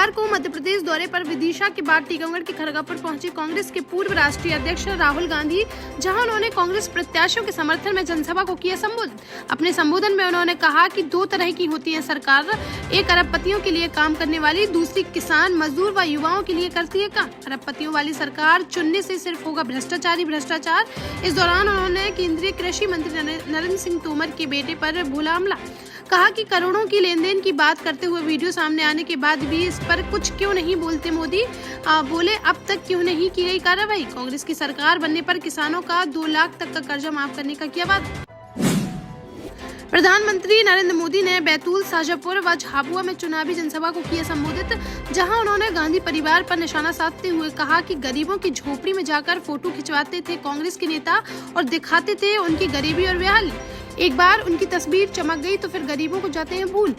मंगलवार को मध्य प्रदेश दौरे पर विदिशा के बाद टीकमगढ़ के खड़गपुर पहुंचे कांग्रेस के पूर्व राष्ट्रीय अध्यक्ष राहुल गांधी, जहां उन्होंने कांग्रेस प्रत्याशियों के समर्थन में जनसभा को किया संबोधित। अपने संबोधन में उन्होंने कहा कि दो तरह की होती है सरकार, एक अरबपतियों के लिए काम करने वाली, दूसरी किसान, मजदूर व युवाओं के लिए करती है काम। अरबपतियों वाली सरकार चुनने से सिर्फ होगा भ्रष्टाचारी भ्रष्टाचार। इस दौरान उन्होंने केंद्रीय कृषि मंत्री नरेंद्र सिंह तोमर के बेटे पर बोला हमला। कहा कि करोड़ों की लेन देन की बात करते हुए वीडियो सामने आने के बाद भी इस पर कुछ क्यों नहीं बोलते मोदी। बोले अब तक क्यों नहीं की गई कार्रवाई। कांग्रेस की सरकार बनने पर किसानों का 2 लाख तक का कर्जा माफ करने का किया वादा। प्रधानमंत्री नरेंद्र मोदी ने बैतूल, शाजापुर व झाबुआ में चुनावी जनसभा को किया संबोधित, जहां उन्होंने गांधी परिवार पर निशाना साधते हुए कहा कि गरीबों की झोपड़ी में जाकर फोटो खिंचवाते थे कांग्रेस के नेता और दिखाते थे उनकी गरीबी और बेहाली। एक बार उनकी तस्वीर चमक गई तो फिर गरीबों को जाते हैं भूल।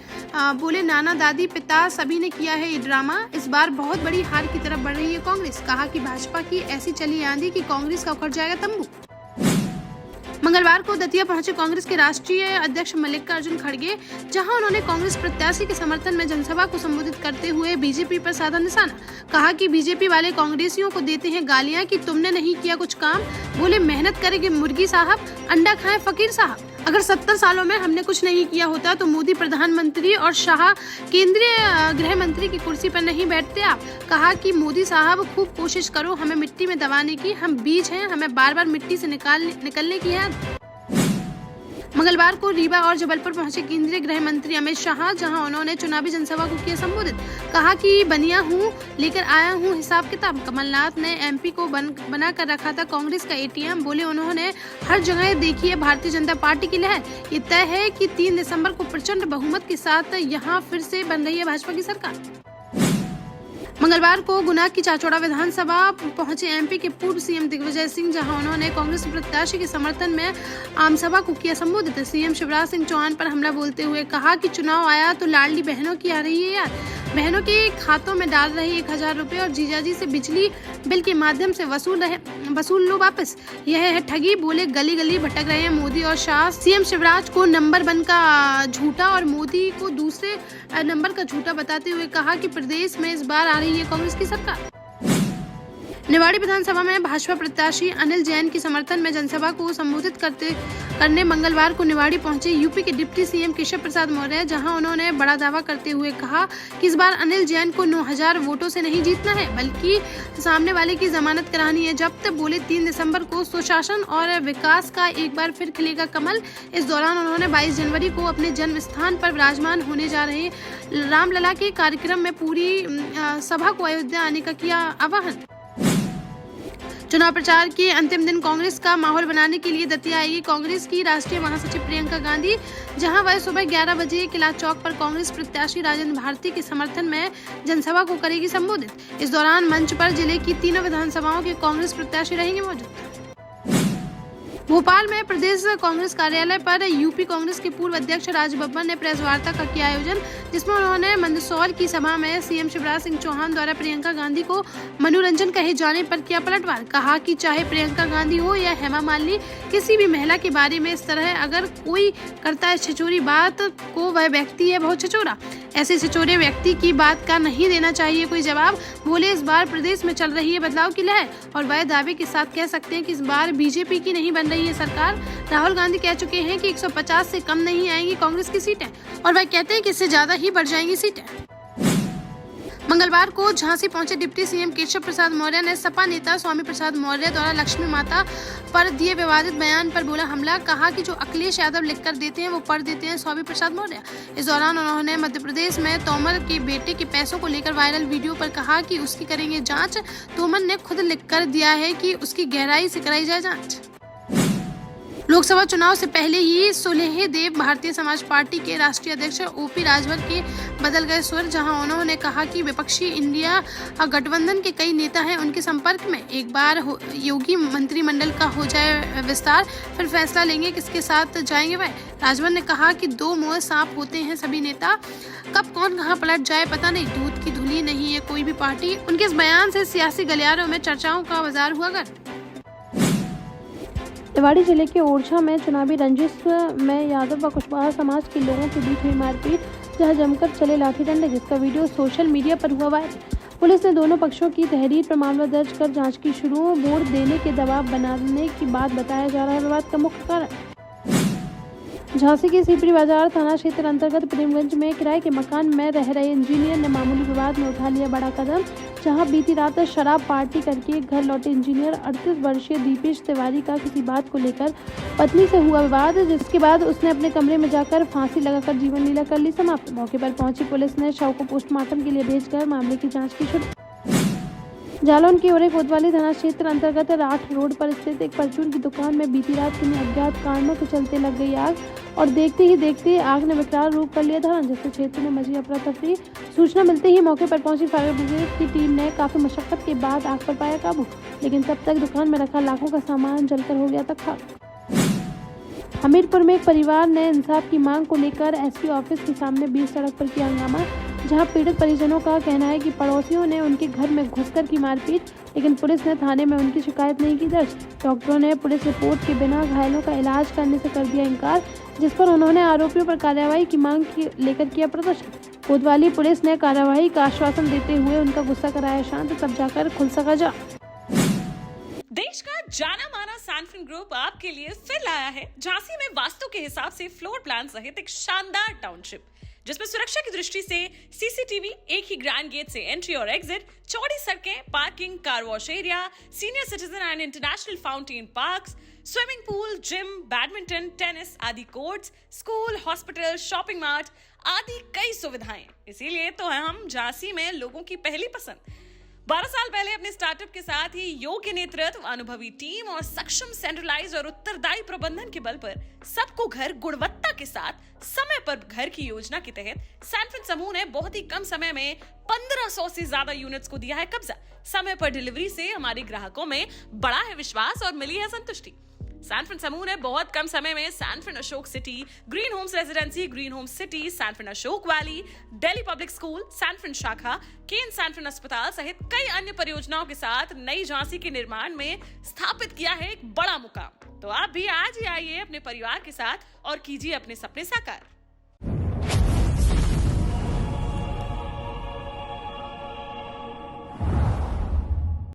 बोले नाना दादी पिता सभी ने किया है ये ड्रामा। इस बार बहुत बड़ी हार की तरफ बढ़ रही है कांग्रेस। कहा कि भाजपा की ऐसी चली आंधी कि कांग्रेस का उखड़ जाएगा तंबू। मंगलवार को दतिया पहुंचे कांग्रेस के राष्ट्रीय अध्यक्ष मल्लिकार्जुन खड़गे, जहां उन्होंने कांग्रेस प्रत्याशी के समर्थन में जनसभा को संबोधित करते हुए बीजेपी पर साधा निशाना। कहा कि बीजेपी वाले कांग्रेसियों को देते हैं गालियां कि तुमने नहीं किया कुछ काम। बोले मेहनत करेंगे मुर्गी साहब, अंडा खाएं फकीर साहब। अगर 70 सालों में हमने कुछ नहीं किया होता तो मोदी प्रधानमंत्री और शाह केंद्रीय गृह मंत्री की कुर्सी पर नहीं बैठते आप। कहा कि मोदी साहब खूब कोशिश करो हमें मिट्टी में दबाने की, हम बीज हैं, हमें बार बार मिट्टी से निकलने की है। मंगलवार को रीवा और जबलपुर पहुंचे केंद्रीय गृह मंत्री अमित शाह, जहां उन्होंने चुनावी जनसभा को किया संबोधित। कहा कि बनिया हूं, लेकर आया हूं हिसाब किताब। कमलनाथ ने एमपी को बना कर रखा था कांग्रेस का एटीएम। बोले उन्होंने हर जगह देखी है भारतीय जनता पार्टी की लहर। ये तय है कि 3 दिसंबर को प्रचंड बहुमत के साथ यहाँ फिर से बन रही है भाजपा की सरकार। मंगलवार को गुना की चाचौड़ा विधानसभा पहुंचे एमपी के पूर्व सीएम दिग्विजय सिंह, जहां उन्होंने कांग्रेस प्रत्याशी के समर्थन में आमसभा को किया संबोधित। सीएम शिवराज सिंह चौहान पर हमला बोलते हुए कहा कि चुनाव आया तो लाडली बहनों की आ रही है यार, बहनों के खातों में डाल रही 1000 रुपए और जीजाजी से बिजली बिल के माध्यम से वसूल लो वापस। यह है ठगी। बोले गली गली भटक रहे हैं मोदी और शाह। सीएम शिवराज को नंबर 1 का झूठा और मोदी को दूसरे नंबर का झूठा बताते हुए कहा कि प्रदेश में इस बार आ रही है कांग्रेस की सरकार। निवाड़ी विधानसभा में भाजपा प्रत्याशी अनिल जैन के समर्थन में जनसभा को संबोधित करने मंगलवार को निवाड़ी पहुंचे यूपी के डिप्टी सीएम केशव प्रसाद मौर्य, जहां उन्होंने बड़ा दावा करते हुए कहा कि इस बार अनिल जैन को 9000 वोटों से नहीं जीतना है, बल्कि सामने वाले की जमानत करानी है जब्त। बोले 3 दिसंबर को सुशासन और विकास का एक बार फिर खिलेगा कमल। इस दौरान उन्होंने 22 जनवरी को अपने जन्म स्थान पर विराजमान होने जा रहे रामलला के कार्यक्रम में पूरी सभा को अयोध्या आने का किया आह्वान। चुनाव प्रचार के अंतिम दिन कांग्रेस का माहौल बनाने के लिए दतिया आएगी कांग्रेस की राष्ट्रीय महासचिव प्रियंका गांधी, जहां वह सुबह 11 बजे किला चौक पर कांग्रेस प्रत्याशी राजेंद्र भारती के समर्थन में जनसभा को करेगी संबोधित। इस दौरान मंच पर जिले की तीनों विधानसभाओं के कांग्रेस प्रत्याशी रहेंगे मौजूद। भोपाल में प्रदेश कांग्रेस कार्यालय पर यूपी कांग्रेस के पूर्व अध्यक्ष राज बब्बर ने प्रेस वार्ता का किया आयोजन, जिसमें उन्होंने मंदसौर की सभा में सीएम शिवराज सिंह चौहान द्वारा प्रियंका गांधी को मनोरंजन कहे जाने पर किया पलटवार। कहा कि चाहे प्रियंका गांधी हो या हेमा मालिनी, किसी भी महिला के बारे में इस तरह अगर कोई करता है छिचोरी बात को, वह व्यक्ति है बहुत छिचोरा। ऐसे छिचोरे व्यक्ति की बात का नहीं देना चाहिए कोई जवाब। बोले इस बार प्रदेश में चल रही है बदलाव की लहर और वह दावे के साथ कह सकते हैं कि इस बार बीजेपी की नहीं बन रही है सरकार। राहुल गांधी कह चुके हैं कि 150 से कम नहीं आएंगी कांग्रेस की सीटें और वह कहते हैं कि इससे ज्यादा ही बढ़ जाएंगी सीटें। मंगलवार को झांसी पहुंचे डिप्टी सीएम केशव प्रसाद मौर्य ने सपा नेता स्वामी प्रसाद मौर्य द्वारा लक्ष्मी माता पर दिए विवादित बयान पर बोला हमला। कहा कि जो अखिलेश यादव लिखकर देते हैं वो पढ़ देते हैं स्वामी प्रसाद मौर्य। इस दौरान उन्होंने मध्य प्रदेश में तोमर के बेटे के पैसों को लेकर वायरल वीडियो पर कहा कि उसकी करेंगे जांच। तोमर ने खुद लिखकर दिया है कि उसकी गहराई से कराई जाए जांच। लोकसभा चुनाव से पहले ही सुलेहदेव भारतीय समाज पार्टी के राष्ट्रीय अध्यक्ष ओपी राजभर के बदल गए स्वर, जहां उन्होंने कहा कि विपक्षी इंडिया गठबंधन के कई नेता हैं उनके संपर्क में। एक बार योगी मंत्रिमंडल का हो जाए विस्तार, फिर फैसला लेंगे किसके साथ जाएंगे वह। राजभर ने कहा कि 2 मुंह सांप होते हैं सभी नेता, कब कौन कहां पलट जाए पता नहीं, दूध की धुली नहीं है कोई भी पार्टी। उनके इस बयान से सियासी गलियारों में चर्चाओं का बाजार हुआ गर्म। निवाड़ी जिले के ओरछा में चुनावी रंजिश में यादव व कुशवाहा समाज के लोगों के बीच हुई मारपीट, जहां जमकर चले लाठी डंडे, जिसका वीडियो सोशल मीडिया पर हुआ वायरल। पुलिस ने दोनों पक्षों की तहरीर पर मामला दर्ज कर जांच की शुरू। वोट देने के दबाव बनाने की बात बताया जा रहा है विवाद का मुख्य कारण। झांसी के सीपरी बाजार थाना क्षेत्र अंतर्गत प्रेमगंज में किराए के मकान में रह रहे इंजीनियर ने मामूली विवाद में उठा लिया बड़ा कदम, जहां बीती रात शराब पार्टी करके घर लौटे इंजीनियर 38 वर्षीय दीपेश तिवारी का किसी बात को लेकर पत्नी से हुआ विवाद, जिसके बाद उसने अपने कमरे में जाकर फांसी लगाकर जीवन लीला कर ली समाप्त। मौके पर पहुंची पुलिस ने शव को पोस्टमार्टम के लिए भेजकर मामले की जाँच की शुरू। जालौन की ओर कोतवाली थाना क्षेत्र अंतर्गत राठ रोड पर स्थित एक परचून की दुकान में बीती रात किन्हीं अज्ञात कारणों के चलते लग गई आग और देखते ही देखते आग ने विकराल रूप कर लिया धारण, जिससे क्षेत्र में मची अफरा तफरी। सूचना मिलते ही मौके पर पहुंची फायर ब्रिगेड की टीम ने काफी मशक्कत के बाद आग पर पाया काबू, लेकिन तब तक दुकान में रखा लाखों का सामान जलकर हो गया था खाक। हमीरपुर में एक परिवार ने इंसाफ की मांग को लेकर एसपी ऑफिस के सामने बीच सड़क पर किया हंगामा, जहां पीड़ित परिजनों का कहना है कि पड़ोसियों ने उनके घर में घुसकर की मारपीट, लेकिन पुलिस ने थाने में उनकी शिकायत नहीं की दर्ज। डॉक्टरों ने पुलिस रिपोर्ट के बिना घायलों का इलाज करने से कर दिया इनकार, जिस पर उन्होंने आरोपियों पर कार्रवाई की मांग लेकर किया प्रदर्शन। कोतवाली पुलिस ने कार्रवाई का आश्वासन देते हुए उनका गुस्सा कराया शांत, तब जाकर खुल सका जा। देश का जाना माना सैनफिन ग्रुप आपके लिए फिर लाया है झांसी में वास्तु के हिसाब से फ्लोर प्लान सहित एक शानदार टाउनशिप, जिसमें सुरक्षा की दृष्टि से सीसीटीवी, एक ही ग्रैंड गेट से एंट्री और एग्जिट, चौड़ी सड़कें, parking, car wash area, senior citizen and international fountain parks, swimming pool, gym, badminton, tennis आदि courts, school, hospital, shopping mart आदि कई सुविधाएं। इसीलिए तो हम झांसी में लोगों की पहली पसंद। 12 साल पहले अपने स्टार्टअप के साथ ही योग्य नेतृत्व, अनुभवी टीम और सक्षम सेंट्रलाइज और उत्तरदायी प्रबंधन के बल पर सबको घर गुणवत्ता के साथ समय पर घर की योजना के तहत सैनफिन समूह ने बहुत ही कम समय में 1500 से ज्यादा यूनिट्स को दिया है कब्जा। समय पर डिलीवरी से हमारे ग्राहकों में बड़ा है विश्वास और मिली है संतुष्टि। सैनफिन समूह ने बहुत कम समय में Sanfin Ashok city, green homes residency, green homes city, Sanfin Ashok valley, Delhi public school, Sanfin शाखा, केन सैनफिन अस्पताल सहित कई अन्य परियोजनाओं के साथ नई झांसी के निर्माण में स्थापित किया है एक बड़ा मुकाम। तो आप भी आज ही आइए अपने परिवार के साथ और कीजिए अपने सपने साकार।